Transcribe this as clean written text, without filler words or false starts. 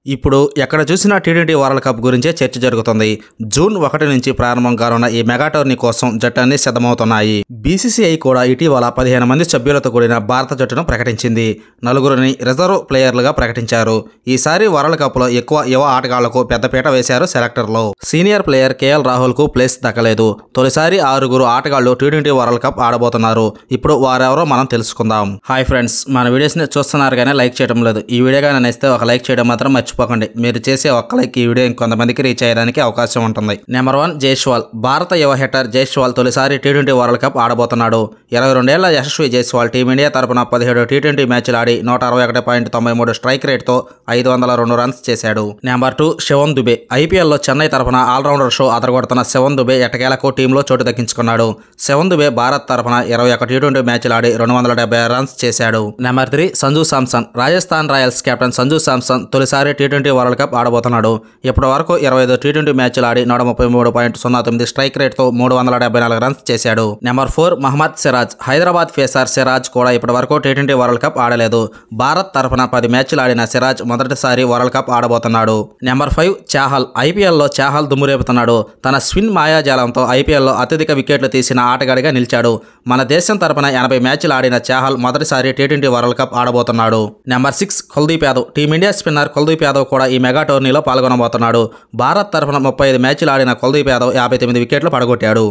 ఇప్పుడు ఎక్కడ చూసినా టీ20 వరల్డ్ కప్ గురించే చర్చ జరుగుతుంది. జూన్ 1 నుంచి ప్రారంభం కానున్న ఈ మెగా టోర్నీ కోసం జట్టన్నీ సిద్ధమవుతున్నాయి. బీసీసీఐ కూడా ఇటీవల 15 మంది సభ్యులతో కూడిన భారత జట్టును ప్రకటించింది. 4 రిజర్వ్ ప్లేయర్లుగా ప్రకటించారు. ఈసారి వరల్డ్ కప్లో ఎక్కువ యువ ఆటగాళ్లకు పెద్దపీట వేశారు సెలెక్టర్లు. సీనియర్ ప్లేయర్ కేఎల్ రాహుల్కు ప్లేస్ దక్కలేదు. తొలిసారి 6 ఆటగాళ్లు టీ20 వరల్డ్ కప్ ఆడబోతున్నారు. ఇప్పుడు వారెవరో మనం తెలుసుకుందాం. హాయ్ ఫ్రెండ్స్, మన వీడియోస్ని చూస్తున్నారు కానీ లైక్ చేయడం లేదు. ఈ వీడియో కానీ నచ్చితే ఒక లైక్ చేయడం మాత్రం మర్చిపోకండి. మీరు చేసే ఒక్క లైక్ ఈ వీడియో ఇంకొంతమందికి రీచ్ అయ్యడానికి అవకాశం ఉంటుంది. నెంబర్ 1 జైస్వాల్. భారత యువ హిట్టర్ జైస్వాల్ తొలిసారి టీ20 వరల్డ్ కప్ ఆడబోతున్నాడు. 22 ఏళ్ల యశస్వి జైస్వాల్ టీమిండియా తరపున 17 టీ20 మ్యాచ్లు ఆడి 161.93 స్ట్రైక్ రేట్తో 502 రన్స్ చేశాడు. నెంబర్ 2 శివమ్ దుబే. ఐపీఎల్లో చెన్నై తరపున ఆల్రౌండర్ షో అదరగొడుతున్న శివమ్ దుబే ఎట్టకేలకు టీంలో చోటు దక్కించుకున్నాడు. శివమ్ దుబే భారత్ తరపున 21 టీ20 మ్యాచ్లు ఆడి 276 రన్స్ చేశాడు. Number 3 Sanju Samson. Rajasthan Royals captain Sanju Samson తొలిసారి టీ20 వరల్డ్ కప్ ఆడబోతున్నాడు. ఇప్పటి వరకు 25 టీ20 మ్యాచ్లు ఆడి 133.09 స్ట్రైక్ రేట్తో 374 రన్స్ చేశాడు. నెంబర్ 4 మహమ్మద్ సిరాజ్. హైదరాబాద్ పేసర్ సిరాజ్ కూడా ఇప్పటి వరకు టీ20 వరల్డ్ కప్ ఆడలేదు. భారత్ తరఫున 10 మ్యాచ్లు ఆడిన సిరాజ్ మొదటిసారి వరల్డ్ కప్ ఆడబోతున్నాడు. నెంబర్ 5 చాహల్. ఐపీఎల్లో చాహల్ దుమ్మురేపుతున్నాడు. తన స్పిన్ మాయాజాలంతో ఐపీఎల్లో అత్యధిక వికెట్లు తీసిన ఆటగాడిగా నిలిచాడు. మన దేశం తరపున 80 మ్యాచ్లు ఆడిన చాహల్ మొదటిసారి టీ20 వరల్డ్ కప్ ఆడబోతున్నాడు. Number 6 Kuldeep Yadav. Team India spinner Kuldeep Yadav కూడా ఈ మెగా టోర్నీలో పాల్గొనబోతున్నాడు. భారత్ తరఫున 35 మ్యాచ్లు ఆడిన కుల్దీప్ యాదవ్ 59 వికెట్లు పడగొట్టాడు.